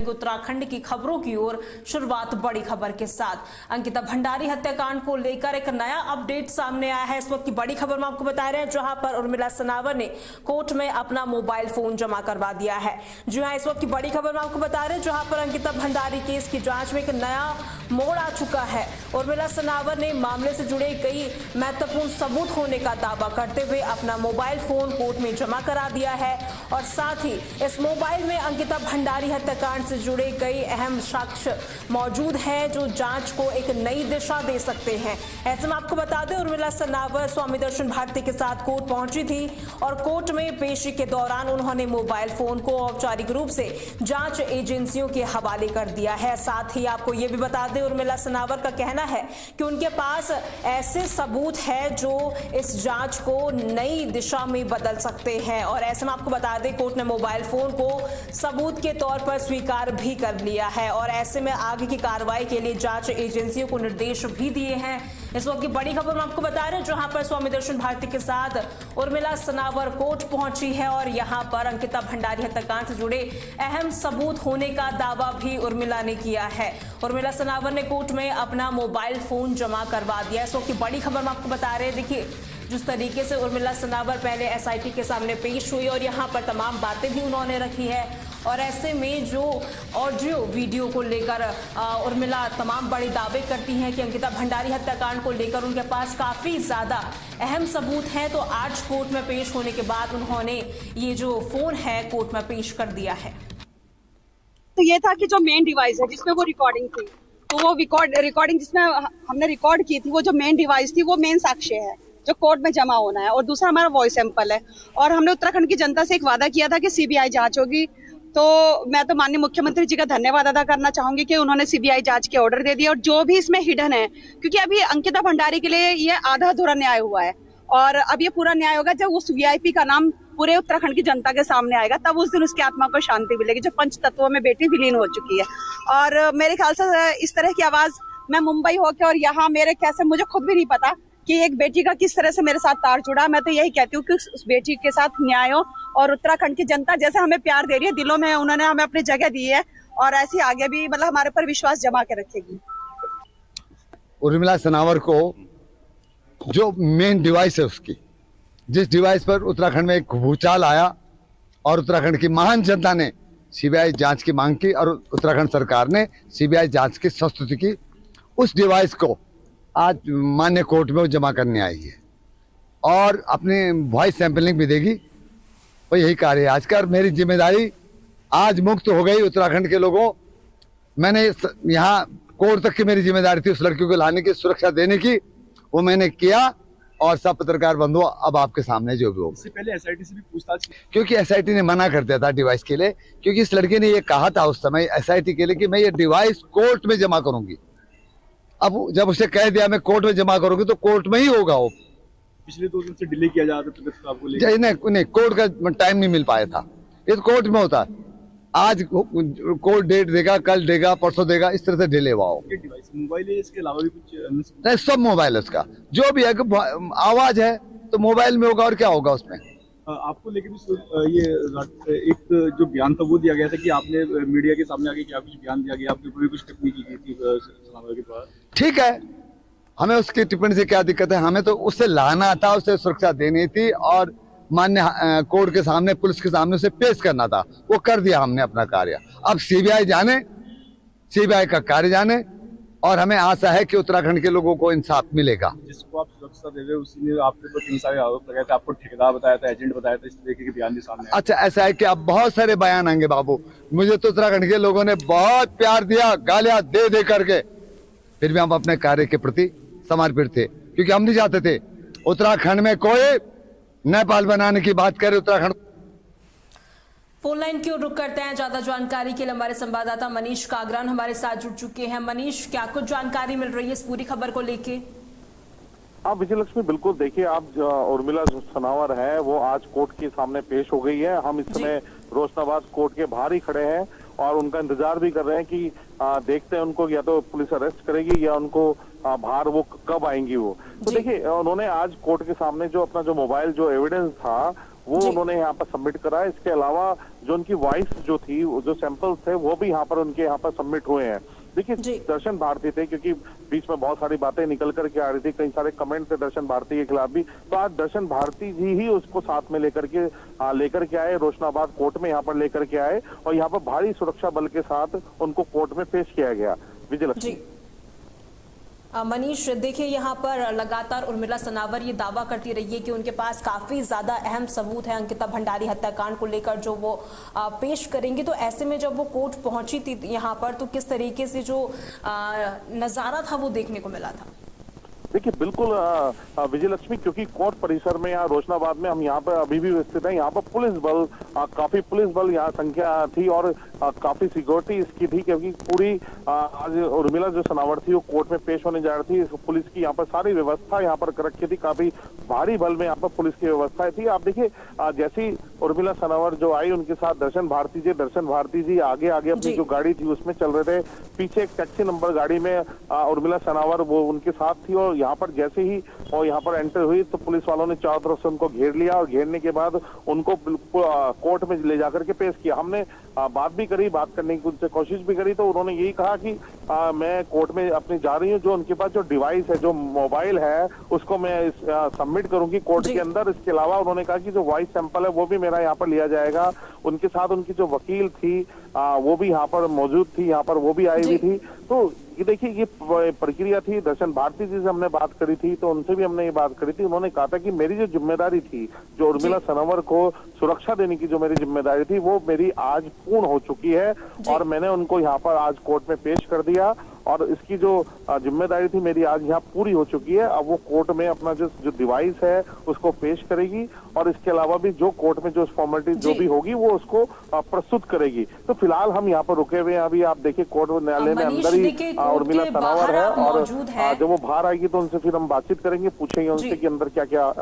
उत्तराखंड की खबरों की ओर शुरुआत बड़ी खबर के साथ। अंकिता भंडारी हत्याकांड को लेकर एक नया अपडेट सामने आया है। इस वक्त की बड़ी खबर में आपको बता रहे हैं, जहां पर उर्मिला सनावर ने कोर्ट में अपना मोबाइल फोन जमा करवा दिया है। जी हां, इस वक्त की बड़ी खबर में आपको बता रहे हैं, जहां पर अंकिता भंडारी केस की जांच में एक नया मोड़ आ चुका है। उर्मिला सनावर ने मामले से जुड़े कई महत्वपूर्ण सबूत होने का दावा करते हुए अपना मोबाइल फोन कोर्ट में जमा करा दिया है और साथ ही इस मोबाइल में अंकिता भंडारी हत्याकांड से जुड़े कई अहम साक्ष्य मौजूद हैं, जो जांच को एक नई दिशा दे सकते हैं। ऐसे में आपको बता दें, उर्मिला सनावर स्वामी दर्शन भारती के साथ कोर्ट पहुंची थी और कोर्ट में पेशी के दौरान उन्होंने मोबाइल फोन को औपचारिक रूप से जांच एजेंसियों के हवाले कर दिया है। साथ ही आपको ये भी बता दें, उर्मिला सनावर का कहना है कि उनके पास ऐसे सबूत है जो इस जांच को नई दिशा में बदल सकते हैं। और ऐसे में आपको बता दें, कोर्ट ने मोबाइल फोन को सबूत के तौर पर स्वीकार भी कर लिया है और ऐसे में आगे की कार्रवाई के लिए जांच एजेंसियों को निर्देश भी दिए हैं। इस वक्त की बड़ी खबर में आपको बता रहे हैं, जहां पर स्वामी दर्शन भारती के साथ उर्मिला सनावर कोर्ट पहुंची है और यहां पर अंकिता भंडारी हत्याकांड से जुड़े अहम सबूत होने का दावा भी उर्मिला ने किया है। उर्मिला सनावर ने कोर्ट में अपना मोबाइल फोन जमा करवा दिया। इस वक्त की बड़ी खबर में आपको बता रहे हैं, देखिए जिस तरीके से उर्मिला सनावर पहले एसआईटी के सामने पेश हुई और यहाँ पर तमाम बातें भी उन्होंने रखी है और ऐसे में जो ऑडियो वीडियो को लेकर उर्मिला तमाम बड़े दावे करती हैं कि अंकिता भंडारी हत्याकांड को लेकर उनके पास काफी ज्यादा अहम सबूत हैं। तो आज कोर्ट में पेश होने के बाद उन्होंने ये जो फोन है कोर्ट में पेश कर दिया है। तो ये था कि जो मेन डिवाइस है जिसमें वो रिकॉर्डिंग थी, तो वो रिकॉर्डिंग जिसमें हमने रिकॉर्ड की थी, वो जो मेन डिवाइस थी वो मेन साक्ष्य है जो कोर्ट में जमा होना है और दूसरा हमारा वॉइस सैंपल है। और हमने उत्तराखंड की जनता से एक वादा किया था कि सीबीआई जांच होगी। तो मैं तो माननीय मुख्यमंत्री जी का धन्यवाद अदा करना चाहूंगी कि उन्होंने सीबीआई जांच के ऑर्डर दे दिए और जो भी इसमें हिडन है, क्योंकि अभी अंकिता भंडारी के लिए ये आधा अधूरा न्याय हुआ है और अब ये पूरा न्याय होगा जब उस वीआईपी का नाम पूरे उत्तराखंड की जनता के सामने आएगा, तब उस दिन उसकी आत्मा को शांति मिलेगी जो पंच तत्वों में बेटी विलीन हो चुकी है। और मेरे ख्याल से इस तरह की आवाज मैं मुंबई होकर और यहाँ मेरे कैसे मुझे खुद भी नहीं पता कि एक बेटी का किस तरह से मेरे साथ तार जुड़ा। मैं तो यही कहती हूँ कि उस बेटी के साथ न्याय हो और उत्तराखंड की जनता जैसे हमें प्यार दे रही है, दिलों में उन्होंने हमें अपनी जगह दी है और ऐसे आगे भी मतलब हमारे पर विश्वास जमा के रखेगी। उर्मिला सनावर को जो मेन डिवाइस है उसकी, जिस डिवाइस पर उत्तराखंड में एक भूचाल आया और उत्तराखंड की महान जनता ने सीबीआई जांच की मांग की और उत्तराखंड सरकार ने सीबीआई जांच की संस्तुति की, उस डिवाइस को आज मान्य कोर्ट में वो जमा करने आई है और अपनी वॉइस सैंपलिंग भी देगी। वो यही कार्य है आज का। मेरी जिम्मेदारी आज मुक्त हो गई उत्तराखंड के लोगों। मैंने यहाँ कोर्ट तक की मेरी जिम्मेदारी थी उस लड़की को लाने की, सुरक्षा देने की, वो मैंने किया और सब पत्रकार बंधु अब आपके सामने जो भी हो। इससे पहले एसआईटी से भी पूछताछ, क्योंकि एसआईटी ने मना कर दिया था डिवाइस के लिए, क्योंकि इस लड़के ने ये कहा था उस समय एसआईटी के लिए कि मैं ये डिवाइस कोर्ट में जमा करूंगी। अब जब उसे कह दिया मैं कोर्ट में जमा करूंगी तो कोर्ट में ही होगा। वो पिछले 2 दिन से डिले किया जा रहा था आपको लेकर। नहीं, कोर्ट का टाइम नहीं मिल पाया था, ये तो कोर्ट में होता। आज कोर्ट डेट देगा, कल देगा, परसों देगा, इस तरह से डिले हुआ हो। मोबाइल है, इसके अलावा भी कुछ नहीं, सब मोबाइल है उसका, जो भी है आवाज है तो मोबाइल में होगा और क्या होगा उसमें। आपको लेके भी ये एक जो बयान था वो दिया गया था कि आपने मीडिया के सामने आके क्या कुछ बयान दिया गया, आपके ऊपर भी कुछ टिप्पणी की गई थी सनावर के पास। ठीक है, हमें उसकी टिप्पणी से क्या दिक्कत है, हमें तो उससे लाना था, उसे सुरक्षा देनी थी और मान्य कोर्ट के सामने, पुलिस के सामने उसे पेश करना था। वो कर दिया हमने अपना कार्य। अब सीबीआई जाने, सीबीआई का कार्य जाने और हमें आशा है कि उत्तराखंड के लोगों को इंसाफ मिलेगा। जिसको आप सुरक्षा दे रहे हो उसी ने आपके ऊपर कई सारे आरोप लगाए थे, आपको ठेकेदार बताया था, एजेंट बताया था, इस तरीके के बयान भी सामने। अच्छा, ऐसा है कि अब बहुत सारे बयान आएंगे बाबू। मुझे तो उत्तराखंड के लोगों ने बहुत प्यार दिया, गालियां दे दे करके, फिर भी हम अपने कार्य के प्रति समर्पित थे, क्योंकि हम नहीं चाहते थे उत्तराखंड में कोई नेपाल बनाने की बात करे। उत्तराखंड फोन लाइन की ओर रुक करते हैं। ज्यादा जानकारी के लिए हमारे संवाददाता मनीष कागरान हमारे साथ जुड़ चुके हैं। मनीष, क्या कुछ जानकारी मिल रही है इस पूरी खबर को लेके? हाँ विजयलक्ष्मी, बिल्कुल। देखिए, आप उर्मिला सनावर है वो आज कोर्ट के सामने पेश हो गई है। हम इस समय रोशनाबाद कोर्ट के बाहर ही खड़े हैं और उनका इंतजार भी कर रहे हैं कि देखते हैं उनको या तो पुलिस अरेस्ट करेगी या उनको बाहर वो कब आएंगी वो। तो देखिए, उन्होंने आज कोर्ट के सामने जो अपना जो मोबाइल जो एविडेंस था वो जी। उन्होंने यहाँ पर सबमिट करा है। इसके अलावा जो उनकी वॉइस जो थी, जो सैंपल्स थे, वो भी यहाँ पर उनके यहाँ पर सबमिट हुए हैं। देखिए, जी। दर्शन भारती थे, क्योंकि बीच में बहुत सारी बातें निकल करके आ रही थी, कई सारे कमेंट थे दर्शन भारती के खिलाफ भी, तो आज दर्शन भारती जी ही उसको साथ में लेकर के आए, रोशनाबाद कोर्ट में यहाँ पर लेकर के आए और यहाँ पर भारी सुरक्षा बल के साथ उनको कोर्ट में पेश किया गया। विजय लक्ष्मी। जी मनीष, देखिए यहाँ पर लगातार उर्मिला सनावर ये दावा करती रही है कि उनके पास काफी ज्यादा अहम सबूत है अंकिता भंडारी हत्याकांड को लेकर जो वो पेश करेंगी। तो ऐसे में जब वो कोर्ट पहुंची थी यहाँ पर, तो किस तरीके से जो नजारा था वो देखने को मिला था? देखिए, बिल्कुल विजय लक्ष्मी, क्योंकि कोर्ट परिसर में यहाँ रोशनाबाद में हम यहाँ पर अभी भी स्थित हैं, यहाँ पर पुलिस बल, काफी पुलिस बल यहाँ संख्या थी और काफी सिक्योरिटी इसकी थी, क्योंकि पूरी आज उर्मिला जो सनावर थी वो कोर्ट में पेश होने जा रही थी। पुलिस की यहाँ पर सारी व्यवस्था यहाँ पर कर रखी थी, काफी भारी बल में यहाँ पर पुलिस की व्यवस्था थी। आप देखिए, जैसी उर्मिला सनावर जो आई, उनके साथ दर्शन भारती जी आगे अपनी जो गाड़ी थी उसमें चल रहे थे, पीछे एक टैक्सी नंबर गाड़ी में उर्मिला सनावर वो उनके साथ थी और यहाँ पर जैसे ही और यहाँ पर एंटर हुई तो पुलिस वालों ने चारों तरफ से उनको घेर लिया और घेरने के बाद उनको कोर्ट में ले जाकर के पेश किया। हमने बात भी करी, बात करने की उनसे कोशिश भी करी, तो उन्होंने यही कहा कि मैं कोर्ट में अपनी जा रही हूँ, जो उनके पास जो डिवाइस है, जो मोबाइल है, उसको मैं सबमिट करूंगी कोर्ट के अंदर। इसके अलावा उन्होंने कहा कि जो वॉइस सैंपल है वो भी मेरा यहाँ पर लिया जाएगा। उनके साथ उनकी जो वकील थी वो भी यहाँ पर मौजूद थी, यहाँ पर वो भी आई हुई थी। तो ये देखिए, ये प्रक्रिया थी। दर्शन भारती जी से हमने बात करी थी, तो उनसे भी हमने ये बात करी थी। उन्होंने कहा था कि मेरी जो जिम्मेदारी थी, जो उर्मिला सनावर को सुरक्षा देने की जो मेरी जिम्मेदारी थी, वो मेरी आज पूर्ण हो चुकी है और मैंने उनको यहाँ पर आज कोर्ट में पेश कर दिया और इसकी जो जिम्मेदारी थी मेरी आज यहाँ पूरी हो चुकी है। अब वो कोर्ट में अपना जो डिवाइस है उसको पेश करेगी और इसके अलावा भी जो कोर्ट में जो फॉर्मेलिटी जो भी होगी वो उसको प्रस्तुत करेगी। तो फिलहाल हम यहाँ पर रुके हुए हैं। अभी आप देखिए, कोर्ट न्यायालय में अंदर ही उर्मिला सनावर है और जब वो बाहर आएगी तो उनसे फिर हम बातचीत करेंगे, पूछेंगे उनसे कि अंदर क्या क्या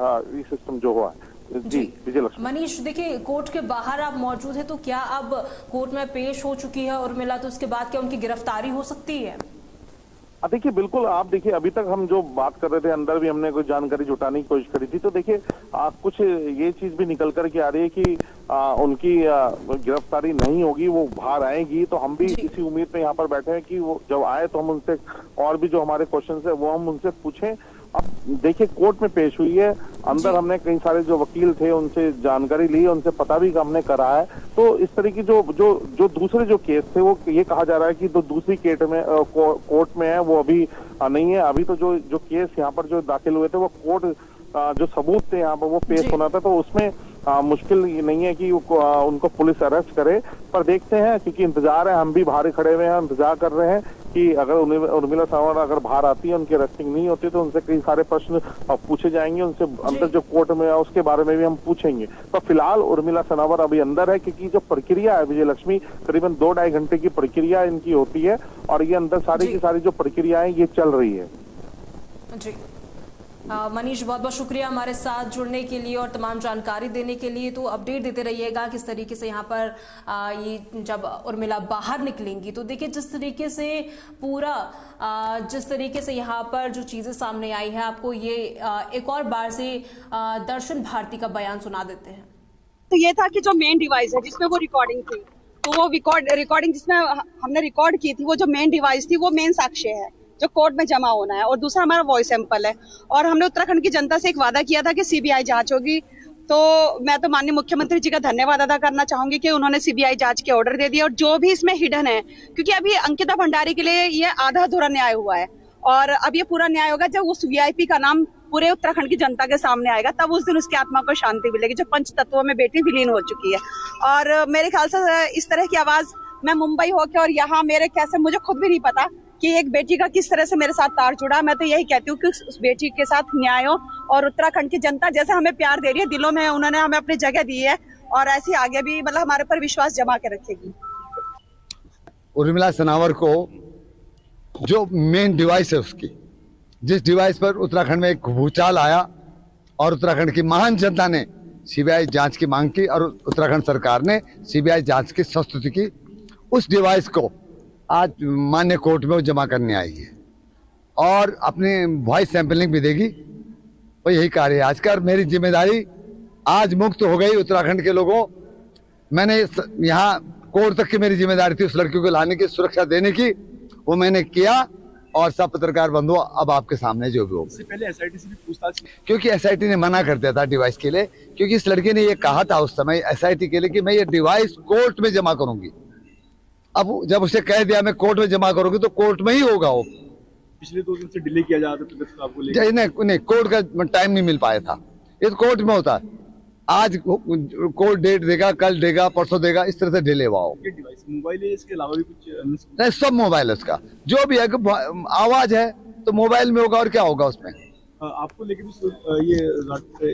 सिस्टम जो हुआ है। जी विजय लक्ष्मी। मनीष, देखिए कोर्ट के बाहर आप मौजूद है, तो क्या अब कोर्ट में पेश हो चुकी है उर्मिला, तो उसके बाद क्या उनकी गिरफ्तारी हो सकती है? देखिए, बिल्कुल। आप देखिए, अभी तक हम जो बात कर रहे थे, अंदर भी हमने कोई जानकारी जुटाने की कोशिश करी थी, तो देखिए कुछ ये चीज भी निकल करके आ रही है कि उनकी गिरफ्तारी नहीं होगी, वो बाहर आएगी। तो हम भी इसी उम्मीद में यहाँ पर बैठे हैं कि वो जब आए तो हम उनसे और भी जो हमारे क्वेश्चन है वो हम उनसे पूछें। अब देखिए, कोर्ट में पेश हुई है, अंदर हमने कई सारे जो वकील थे उनसे जानकारी ली, उनसे पता भी हमने करा है। तो इस तरह की जो दूसरे जो केस थे, वो ये कहा जा रहा है कि जो दूसरी कोर्ट में है वो अभी नहीं है। अभी तो जो केस यहाँ पर जो दाखिल हुए थे वो कोर्ट जो सबूत थे यहाँ पर वो पेश होना था, तो उसमें मुश्किल नहीं है कि उनको पुलिस अरेस्ट करे। पर देखते हैं, क्योंकि इंतजार है, हम भी बाहर खड़े हुए हैं, इंतजार कर रहे हैं कि अगर उर्मिला सनावर अगर बाहर आती है, उनकी अरेस्टिंग नहीं होती, तो उनसे कई सारे प्रश्न पूछे जाएंगे, उनसे अंदर जो कोर्ट में है उसके बारे में भी हम पूछेंगे। तो फिलहाल उर्मिला सनावर अभी अंदर है, क्योंकि जो प्रक्रिया है विजय लक्ष्मी, करीबन 2-2.5 घंटे की प्रक्रिया इनकी होती है और ये अंदर सारी की सारी जो प्रक्रियाएं ये चल रही है। जी मनीष, बहुत बहुत शुक्रिया हमारे साथ जुड़ने के लिए और तमाम जानकारी देने के लिए। तो अपडेट देते रहिएगा किस तरीके से यहाँ पर ये जब उर्मिला बाहर निकलेंगी, तो देखिए जिस तरीके से पूरा जिस तरीके से यहाँ पर जो चीजें सामने आई है, आपको ये एक और बार से दर्शन भारती का बयान सुना देते हैं। तो ये था कि जो मेन डिवाइस है जिसमें वो रिकॉर्डिंग थी, तो वो रिकॉर्डिंग जिसमें हमने रिकॉर्ड की थी, वो जो मेन डिवाइस थी वो मेन साक्ष्य है जो कोर्ट में जमा होना है, और दूसरा हमारा वॉइस सैंपल है। और हमने उत्तराखंड की जनता से एक वादा किया था कि सीबीआई जांच होगी। तो मैं तो माननीय मुख्यमंत्री जी का धन्यवाद अदा करना चाहूंगी कि उन्होंने सीबीआई जांच के ऑर्डर दे दिए, और जो भी इसमें हिडन है, क्योंकि अभी अंकिता भंडारी के लिए ये आधा अधूरा न्याय हुआ है और अब ये पूरा न्याय होगा जब उस वीआईपी का नाम पूरे उत्तराखंड की जनता के सामने आएगा, तब उस दिन उसकी आत्मा को शांति मिलेगी, जो पंच तत्वों में बेटी विलीन हो चुकी है। और मेरे ख्याल से इस तरह की आवाज मैं मुंबई होके और यहाँ मेरे कैसे, मुझे खुद भी नहीं पता कि एक बेटी का किस तरह से मेरे साथ तार जुड़ा। मैं तो यही कहती हूँ कि उस बेटी के साथ न्याय हो, और उत्तराखंड की जनता जैसे हमें प्यार दे रही है, दिलों में उन्होंने हमें अपनी जगह दी है और ऐसे आगे भी मतलब हमारे पर विश्वास जमा के रखेगी। उर्मिला सनावर को जो मेन डिवाइस है उसकी, जिस डिवाइस पर उत्तराखंड में एक भूचाल आया और उत्तराखंड की महान जनता ने सीबीआई जांच की मांग की और उत्तराखंड सरकार ने सीबीआई जांच की संस्तुति की, उस डिवाइस को आज मान्य कोर्ट में वो जमा करने आई है और अपनी वॉइस सैंपलिंग भी देगी। वो यही कार्य है आज का। मेरी जिम्मेदारी आज मुक्त हो गई उत्तराखंड के लोगों। मैंने यहाँ कोर्ट तक की मेरी जिम्मेदारी थी उस लड़की को लाने की, सुरक्षा देने की, वो मैंने किया। और सब पत्रकार बंधुओं, अब आपके सामने जो भी हो, इससे पहले एसआईटी से भी पूछताछ की। क्योंकि एसआईटी ने मना कर दिया था डिवाइस के लिए, क्योंकि इस लड़के ने ये कहा था उस समय एसआईटी के लिए कि मैं ये डिवाइस कोर्ट में जमा करूंगी। अब जब उसे कह दिया मैं कोर्ट में जमा करूंगी तो कोर्ट में ही होगा वो। पिछले 2 दिन से डिले किया जा रहा था आपको लेकर। नहीं, कोर्ट का टाइम नहीं मिल पाया था, ये तो कोर्ट में होता है। आज कोर्ट डेट देगा, कल देगा, परसों देगा, इस तरह से डिले हुआ हो। ये डिवाइस मोबाइल है, इसके अलावा भी कुछ अन्य सबूत? नहीं, सब मोबाइल है उसका, जो भी है आवाज है तो मोबाइल में होगा, और क्या होगा उसमें। आपको लेके भी ये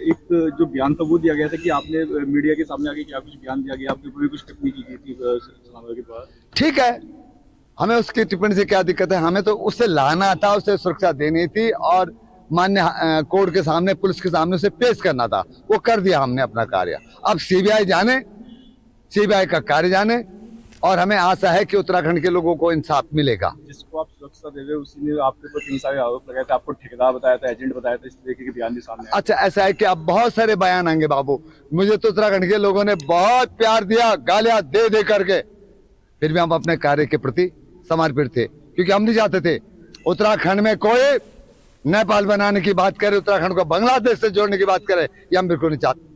एक जो बयान था वो दिया गया था कि आपने मीडिया के सामने आके क्या कुछ बयान दिया गया, आपके ऊपर भी कुछ टिप्पणी की गई थी सनावर के बाद। ठीक है, हमें उसकी टिप्पणी से क्या दिक्कत है, हमें तो उससे लाना था, उसे सुरक्षा देनी थी और मान्य कोर्ट के सामने, पुलिस के सामने उसे पेश करना था। वो कर दिया हमने अपना कार्य। अब सीबीआई जाने, सीबीआई का कार्य जाने, और हमें आशा है कि उत्तराखंड के लोगों को इंसाफ मिलेगा। जिसको आप सुरक्षा दे रहे हो उसी ने आपके ऊपर कई सारे आरोप लगाए थे, आपको ठेकेदार बताया था, एजेंट बताया था, इस तरीके के बयान भी सामने आए। अच्छा, ऐसा है कि अब बहुत सारे बयान आएंगे बाबू। मुझे तो उत्तराखंड के लोगों ने बहुत प्यार दिया, गालियां दे दे करके, फिर भी हम अपने कार्य के प्रति समर्पित थे, क्योंकि हम नहीं चाहते थे उत्तराखंड में कोई नेपाल बनाने की बात करे, उत्तराखंड को बांग्लादेश से जोड़ने की बात करे, ये हम बिल्कुल नहीं चाहते।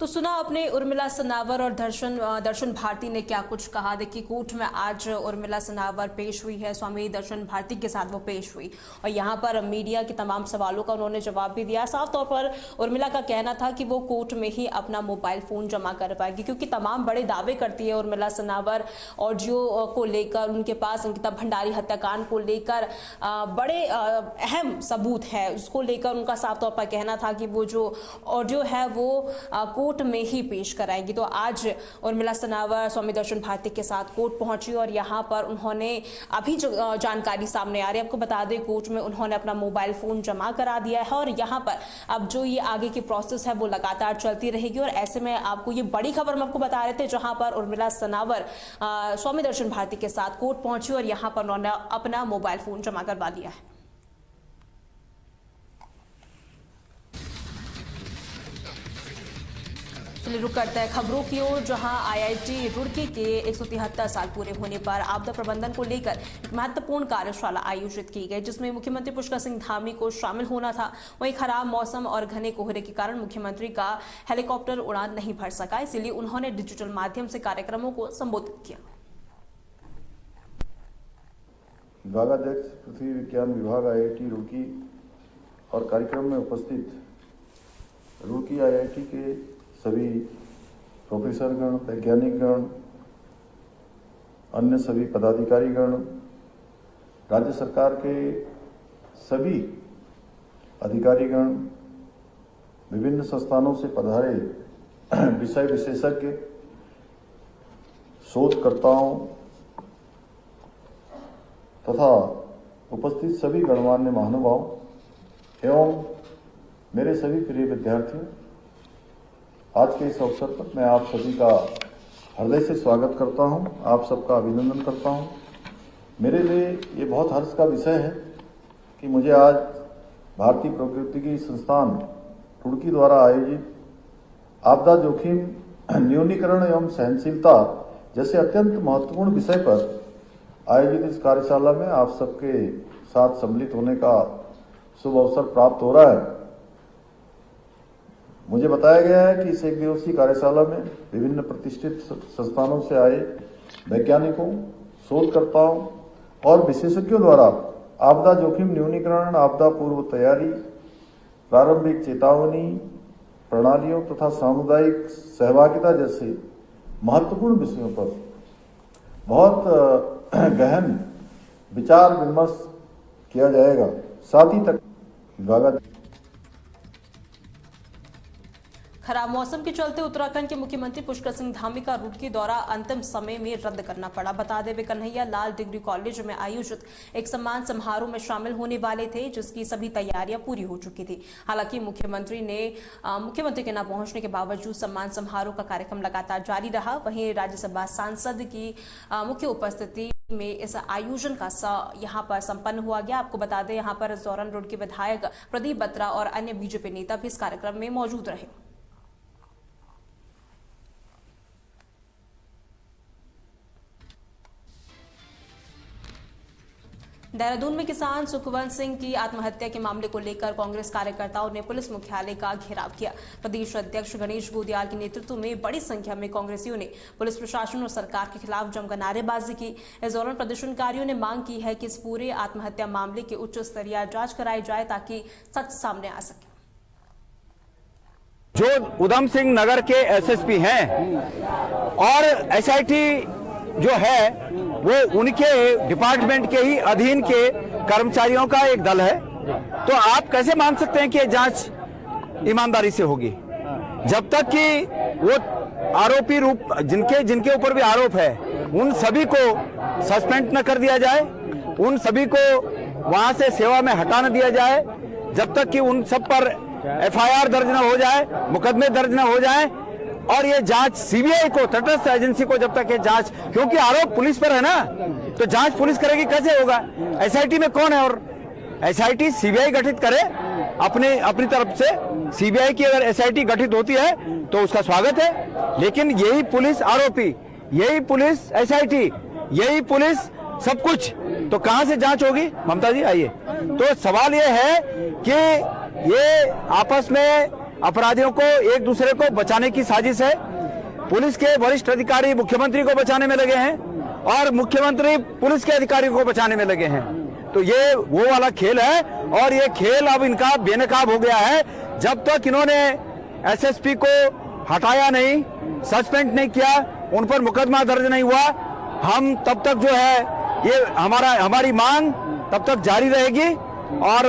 तो सुना अपने उर्मिला सनावर और दर्शन भारती ने क्या कुछ कहा। देखिए, कोर्ट में आज उर्मिला सनावर पेश हुई है, स्वामी दर्शन भारती के साथ वो पेश हुई और यहाँ पर मीडिया के तमाम सवालों का उन्होंने जवाब भी दिया। साफ तौर पर उर्मिला का कहना था कि वो कोर्ट में ही अपना मोबाइल फोन जमा कर पाएगी, क्योंकि तमाम बड़े दावे करती है उर्मिला सनावर, ऑडियो को लेकर उनके पास अंकिता भंडारी हत्याकांड को लेकर बड़े अहम सबूत है, उसको लेकर उनका साफ तौर पर कहना था कि वो जो ऑडियो है वो कोर्ट में ही पेश कराएंगी। तो आज उर्मिला सनावर स्वामी दर्शन भारती के साथ कोर्ट पहुंची और यहां पर उन्होंने अभी जो जानकारी सामने आ रही है, आपको बता दें कोर्ट में उन्होंने अपना मोबाइल फोन जमा करा दिया है और यहां पर अब जो ये आगे की प्रोसेस है वो लगातार चलती रहेगी। और ऐसे में आपको ये बड़ी खबर हम आपको बता रहे थे, जहां पर उर्मिला सनावर स्वामी दर्शन भारती के साथ कोर्ट पहुंची और यहां पर उन्होंने अपना मोबाइल फोन जमा करवा दिया है। चलिए रुक करते हैं खबरों की ओर, जहां आईआईटी रुड़की के 173 साल पूरे होने पर आपदा प्रबंधन को लेकर एक महत्वपूर्ण कार्यशाला आयोजित की गई, जिसमें मुख्यमंत्री पुष्कर सिंह धामी को शामिल होना था। वहीं खराब मौसम और घने कोहरे के कारण मुख्यमंत्री का हेलीकॉप्टर उड़ान नहीं भर सका, इसीलिए उन्होंने डिजिटल माध्यम से कार्यक्रमों को संबोधित किया। विभागाध्यक्ष पृथ्वी विज्ञान विभाग आईआईटी रुड़की और कार्यक्रम में उपस्थित रुड़की आईआईटी के सभी प्रोफेसरगण, वैज्ञानिकगण, अन्य सभी पदाधिकारीगण, राज्य सरकार के सभी अधिकारीगण, विभिन्न संस्थानों से पधारे विषय विशेषज्ञ, शोधकर्ताओं तथा उपस्थित सभी गणमान्य महानुभाव एवं मेरे सभी प्रिय विद्यार्थियों, आज के इस अवसर पर मैं आप सभी का हृदय से स्वागत करता हूं, आप सबका अभिनंदन करता हूं। मेरे लिए ये बहुत हर्ष का विषय है कि मुझे आज भारतीय प्रौद्योगिकी संस्थान रुड़की द्वारा आयोजित आपदा जोखिम न्यूनीकरण एवं सहनशीलता जैसे अत्यंत महत्वपूर्ण विषय पर आयोजित इस कार्यशाला में आप सबके साथ सम्मिलित होने का शुभ अवसर प्राप्त हो रहा है। मुझे बताया गया है कि इस एक दिवसीय कार्यशाला में विभिन्न प्रतिष्ठित संस्थानों से आए वैज्ञानिकों, शोधकर्ताओं और विशेषज्ञों द्वारा आपदा जोखिम न्यूनीकरण, आपदा पूर्व तैयारी, प्रारंभिक चेतावनी प्रणालियों तथा सामुदायिक सहभागिता जैसे महत्वपूर्ण विषयों पर बहुत गहन विचार विमर्श किया जाएगा। साथ ही तक विभाग खराब मौसम के चलते उत्तराखंड के मुख्यमंत्री पुष्कर सिंह धामी का रुड़की दौरा अंतिम समय में रद्द करना पड़ा। बता दें वे कन्हैया लाल डिग्री कॉलेज में आयोजित एक सम्मान समारोह में शामिल होने वाले थे, जिसकी सभी तैयारियां पूरी हो चुकी थी। हालांकि मुख्यमंत्री के न पहुंचने के बावजूद सम्मान समारोह का कार्यक्रम लगातार जारी रहा। वहीं राज्यसभा सांसद की मुख्य उपस्थिति में इस आयोजन का यहाँ पर संपन्न हुआ गया। आपको बता दें यहाँ पर इस दौरान रुड़की विधायक प्रदीप बत्रा और अन्य बीजेपी नेता भी इस कार्यक्रम में मौजूद रहे। देहरादून में किसान सुखवंत सिंह की आत्महत्या के मामले को लेकर कांग्रेस कार्यकर्ताओं ने पुलिस मुख्यालय का घेराव किया। प्रदेश अध्यक्ष गणेश गोदियाल के नेतृत्व में बड़ी संख्या में कांग्रेसियों ने पुलिस प्रशासन और सरकार के खिलाफ जमकर नारेबाजी की। इस दौरान प्रदर्शनकारियों ने मांग की है कि इस पूरे आत्महत्या मामले की उच्च स्तरीय जांच कराई जाए ताकि सच सामने आ सके। जो उधम सिंह नगर के एसएसपी हैं और एसआईटी जो है वो उनके डिपार्टमेंट के ही अधीन के कर्मचारियों का एक दल है, तो आप कैसे मान सकते हैं कि जांच ईमानदारी से होगी जब तक कि वो आरोपी रूप जिनके ऊपर भी आरोप है उन सभी को सस्पेंड न कर दिया जाए, उन सभी को वहां से सेवा में हटा न दिया जाए, जब तक कि उन सब पर एफआईआर दर्ज न हो जाए, मुकदमे दर्ज न हो जाए और ये जांच सीबीआई को, तटस्थ एजेंसी को जब तक ये जांच, क्योंकि आरोप पुलिस पर है ना, तो जांच पुलिस करेगी कैसे होगा? एसआईटी में कौन है? और एसआईटी सीबीआई गठित करे अपनी तरफ से। सीबीआई की अगर एसआईटी गठित होती है तो उसका स्वागत है, लेकिन यही पुलिस आरोपी, यही पुलिस एसआईटी, यही पुलिस सब कुछ, तो कहां से जांच होगी? ममता जी आइए। तो सवाल ये है कि ये आपस में अपराधियों को, एक दूसरे को बचाने की साजिश है। पुलिस के वरिष्ठ अधिकारी मुख्यमंत्री को बचाने में लगे हैं और मुख्यमंत्री पुलिस के अधिकारियों को बचाने में लगे हैं। तो ये वो वाला खेल है और ये खेल अब इनका बेनकाब हो गया है। जब तक इन्होंने एसएसपी को हटाया नहीं, सस्पेंड नहीं किया, उन पर मुकदमा दर्ज नहीं हुआ, हम तब तक जो है ये हमारी मांग तब तक जारी रहेगी। और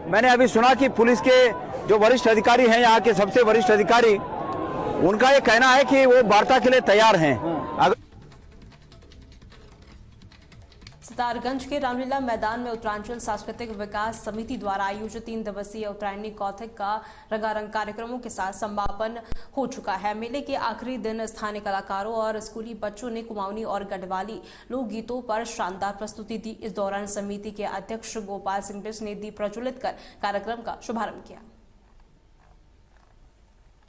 मैंने अभी सुना कि पुलिस के जो वरिष्ठ अधिकारी हैं, यहाँ के सबसे वरिष्ठ अधिकारी, उनका ये कहना है कि वो वार्ता के लिए तैयार हैं। सितारगंज के रामलीला मैदान में उत्तरांचल सांस्कृतिक विकास समिति द्वारा आयोजित 3 दिवसीय उत्तरायणी कौथिक का रंगारंग कार्यक्रमों के साथ समापन हो चुका है। मेले के आखिरी दिन स्थानीय कलाकारों और स्कूली बच्चों ने कुमाऊनी और गढ़वाली लोकगीतों पर शानदार प्रस्तुति दी। इस दौरान समिति के अध्यक्ष गोपाल सिंह बिष्ट ने दीप प्रज्वलित कर कार्यक्रम का शुभारंभ किया।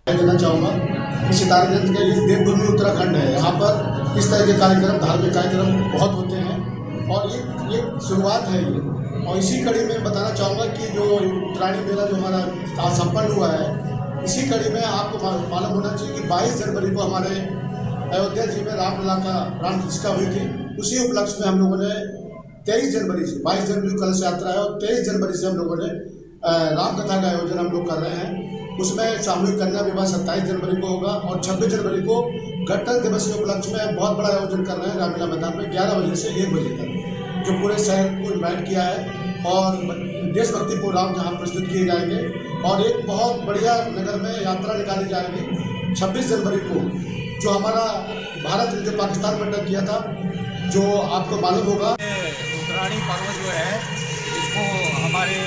देना चाहूँगा कि सितारगंज का ये देवभूमि उत्तराखंड है। यहाँ पर इस तरह के कार्यक्रम, धार्मिक कार्यक्रम बहुत होते हैं और ये शुरुआत है ये। और इसी कड़ी में बताना चाहूँगा कि जो उत्तरायणी मेला जो हमारा आज संपन्न हुआ है, इसी कड़ी में आपको मालूम होना चाहिए कि 22 जनवरी को हमारे अयोध्या जी में रामलीला का प्राण प्रतिष्ठा हुई थी। उसी उपलक्ष्य में हम लोगों ने 23 जनवरी से, 22 जनवरी को कलश यात्रा है और 23 जनवरी से हम लोगों ने रामकथा का आयोजन हम लोग कर रहे हैं। उसमें सामूहिक कन्या विवाह 27 जनवरी को होगा और 26 जनवरी को गणतंत्र दिवस के उपलक्ष्य में बहुत बड़ा आयोजन कर रहे हैं रामलीला मैदान में 11 बजे से 1 बजे तक, जो पूरे शहर को इन्वाइट किया है और देशभक्ति प्रोग्राम जहाँ प्रस्तुत किए जाएंगे और एक बहुत बढ़िया नगर में यात्रा निकाली जाएगी 26 जनवरी को, जो हमारा भारत ने जो पाकिस्तान में अटैक किया था, जो आपको मालूम होगा। उत्तरायणी पर्व जो है, इसको हमारे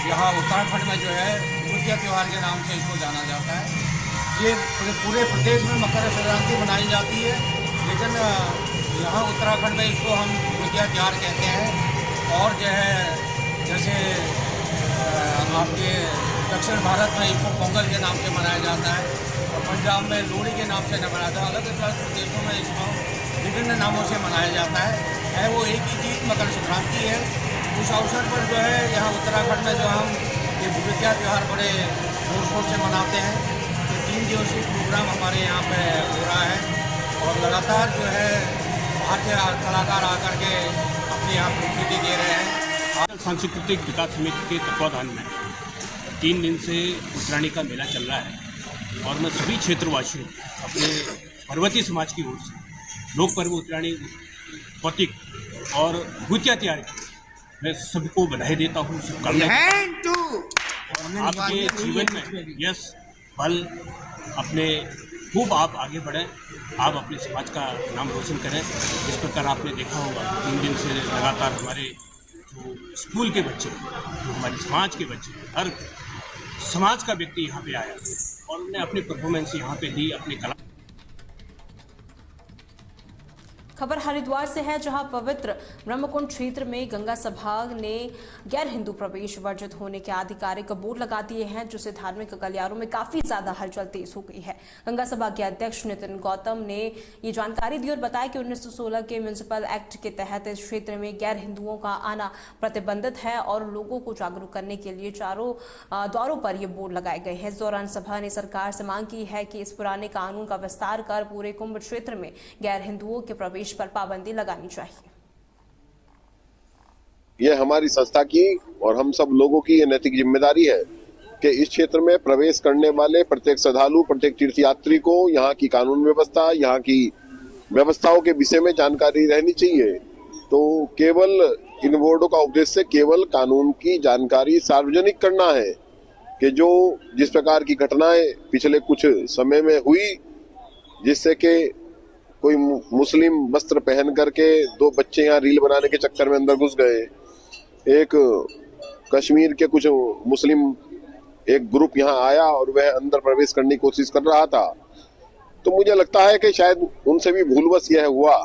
यहाँ उत्तराखंड में जो है भुजिया त्यौहार के नाम से इसको जाना जाता है। ये पूरे प्रदेश में मकर संक्रांति मनाई जाती है, लेकिन यहाँ उत्तराखंड में इसको हम भुजिया त्यौहार कहते हैं। और जो है जैसे आपके दक्षिण भारत में इसको पोंगल के नाम से मनाया जाता है और पंजाब में लोहड़ी के नाम से मनाया जाता है। अलग अलग प्रदेशों में इसको विभिन्न नामों से मनाया जाता है। वो एक ही चीज़ मकर संक्रांति है। उस अवसर पर जो है यहाँ उत्तराखंड में जो हम ये भुजिया त्यौहार बड़े जोर शोर से मनाते हैं। तो 3 दिवसीय प्रोग्राम हमारे यहाँ पे हो रहा है और लगातार जो है बाहर के कलाकार आकर के अपनी यहाँ प्रस्तुति दे रहे हैं। सांस्कृतिक विकास समिति के तत्वाधान में 3 दिन से उत्तरायणी का मेला चल रहा है और मैं सभी क्षेत्रवासियों, अपने पर्वतीय समाज की ओर से लोक पर्व उत्तरायणी कौतिक और भुजिया त्यौहार की मैं सबको बधाई देता हूँ। आपके जीवन में यश बल अपने खूब आप आगे बढ़ें, आप अपने समाज का नाम रोशन करें। इस प्रकार आपने देखा होगा 3 दिन से लगातार हमारे जो स्कूल के बच्चे, जो हमारे समाज के बच्चे, हर समाज का व्यक्ति यहाँ पे आया और उन्होंने अपनी परफॉर्मेंस यहाँ पे दी, अपनी कला। खबर हरिद्वार से है, जहां पवित्र ब्रह्मकुंड क्षेत्र में गंगा सभा ने गैर हिंदू प्रवेश वर्जित होने के आधिकारिक बोर्ड लगा दिए हैं, जिससे धार्मिक गलियारों में काफी ज्यादा हलचल तेज हो गई है। गंगा सभा के अध्यक्ष नितिन गौतम ने ये जानकारी दी और बताया कि 1916 के म्युनिसिपल एक्ट के तहत इस क्षेत्र में गैर हिंदुओं का आना प्रतिबंधित है और लोगों को जागरूक करने के लिए चारों द्वारों पर ये बोर्ड लगाए गए हैं। इस दौरान सभा ने सरकार से मांग की है कि इस पुराने कानून का विस्तार कर पूरे कुंभ क्षेत्र में गैर हिंदुओं के प्रवेश पर पाबंदी लगानी चाहिए। ये हमारी संस्था की और हम सब लोगों की ये नैतिक जिम्मेदारी है कि इस क्षेत्र में प्रवेश करने वाले प्रत्येक श्रद्धालु, प्रत्येक तीर्थयात्री को यहाँ की कानून व्यवस्था, यहाँ की व्यवस्थाओं के विषय में जानकारी रहनी चाहिए। तो केवल इन बोर्डों का उद्देश्य केवल कानून की जानकारी सार्वजनिक करना है कि जो जिस प्रकार की घटनाएं पिछले कुछ समय में हुई, जिससे कि कोई मुस्लिम वस्त्र पहन करके 2 बच्चे यहाँ रील बनाने के चक्कर में अंदर घुस गए, एक कश्मीर के कुछ मुस्लिम एक ग्रुप यहाँ आया और वह अंदर प्रवेश करने की कोशिश कर रहा था। तो मुझे लगता है कि शायद उनसे भी भूलवश यह हुआ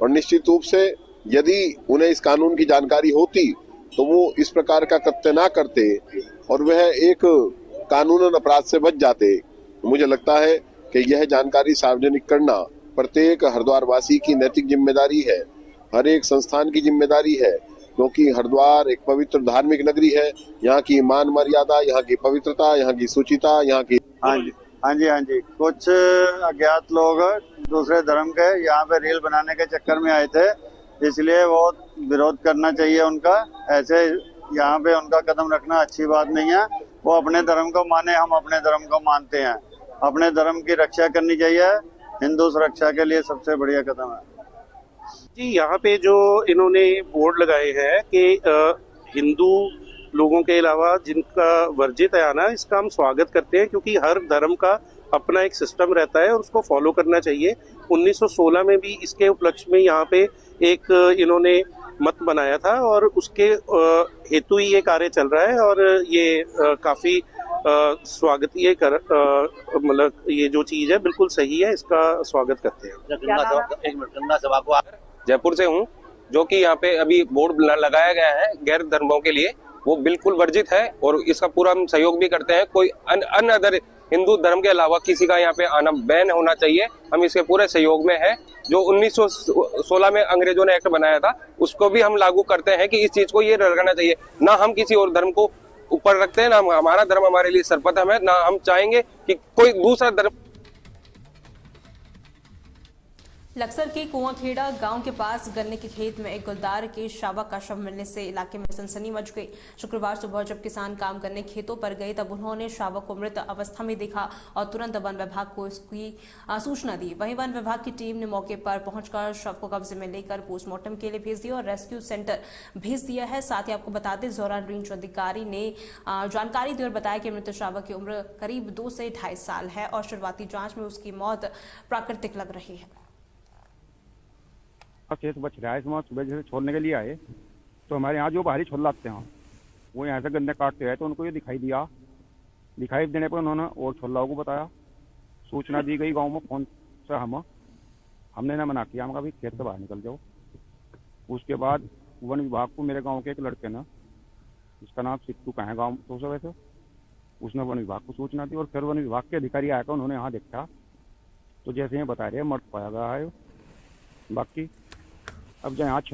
और निश्चित रूप से यदि उन्हें इस कानून की जानकारी होती तो वो इस प्रकार का कृत्य ना करते और वह एक कानूनन अपराध से बच जाते। तो मुझे लगता है कि यह जानकारी सार्वजनिक करना प्रत्येक हरिद्वार वासी की नैतिक जिम्मेदारी है, हर एक संस्थान की जिम्मेदारी है, क्योंकि हरिद्वार एक पवित्र धार्मिक नगरी है। यहाँ की मान मर्यादा, यहाँ की पवित्रता, यहाँ की शुचिता, यहाँ की हाँ जी कुछ अज्ञात लोग दूसरे धर्म के यहाँ पे रील बनाने के चक्कर में आए थे, इसलिए वो विरोध करना चाहिए उनका। ऐसे यहाँ पे उनका कदम रखना अच्छी बात नहीं है। वो अपने धर्म को माने, हम अपने धर्म को मानते हैं। अपने धर्म की रक्षा करनी चाहिए, हिंदू सुरक्षा के लिए सबसे बढ़िया कदम है जी। यहाँ पे जो इन्होंने बोर्ड लगाए हैं कि हिंदू लोगों के अलावा जिनका वर्जित है आना, इसका हम स्वागत करते हैं, क्योंकि हर धर्म का अपना एक सिस्टम रहता है और उसको फॉलो करना चाहिए। 1916 में भी इसके उपलक्ष्य में यहाँ पे एक इन्होंने मत बनाया था और उसके हेतु ही ये कार्य चल रहा है और ये काफी स्वागत ये मतलब ये जो चीज है बिल्कुल सही है, इसका स्वागत करते हैं। गंगा सभा को जयपुर से हूँ, जो कि यहाँ पे अभी बोर्ड लगाया गया है गैर धर्मों के लिए, वो बिल्कुल वर्जित है और इसका पूरा हम सहयोग भी करते हैं। कोई अन्य अदर हिंदू धर्म के अलावा किसी का यहाँ पे आना बैन होना चाहिए, हम इसके पूरे सहयोग में है। जो 1916 में अंग्रेजों ने एक्ट बनाया था उसको भी हम लागू करते हैं कि इस चीज को ये रखना चाहिए। ना हम किसी और धर्म को ऊपर रखते हैं, ना हमारा धर्म हमारे लिए सर्वप्रथम है, ना हम चाहेंगे कि कोई दूसरा धर्म। लक्सर के कुआंखेड़ा गांव के पास गन्ने के खेत में एक गुलदार के शावक का शव मिलने से इलाके में सनसनी मच गई। शुक्रवार सुबह जब किसान काम करने खेतों पर गए तब उन्होंने शावक को मृत अवस्था में देखा और तुरंत वन विभाग को इसकी सूचना दी। वहीं वन विभाग की टीम ने मौके पर पहुंचकर शव को कब्जे में लेकर पोस्टमार्टम के लिए भेज दिया और रेस्क्यू सेंटर भेज दिया है। साथ ही आपको बता दें, इस दौरान रेंज अधिकारी ने जानकारी दी और बताया कि मृत शावक की उम्र करीब 2 से 2.5 साल है और शुरुआती जाँच में उसकी मौत प्राकृतिक लग रही है। खेत बच रहा है, इसमें सुबह जैसे छोड़ने के लिए आए तो हमारे यहाँ जो बाहरी छोल लाते हैं वो यहाँ से गन्ने काटते हैं, तो उनको ये दिखाई दिया। दिखाई देने पर उन्होंने और छोल्लाओं को बताया, सूचना दी गई गांव में फोन से। हमने ना मना किया, हम कहा भाई खेत से बाहर निकल जाओ। उसके बाद वन विभाग को मेरे गाँव के एक लड़के ने, जिसका नाम सिट्टू का है गाँव तो वैसे, उसने वन विभाग को सूचना दी और फिर वन विभाग के अधिकारी आकर उन्होंने यहाँ देखा तो जैसे ये बता रहे मर्द पाया गया है। बाकी अब जो यहाँ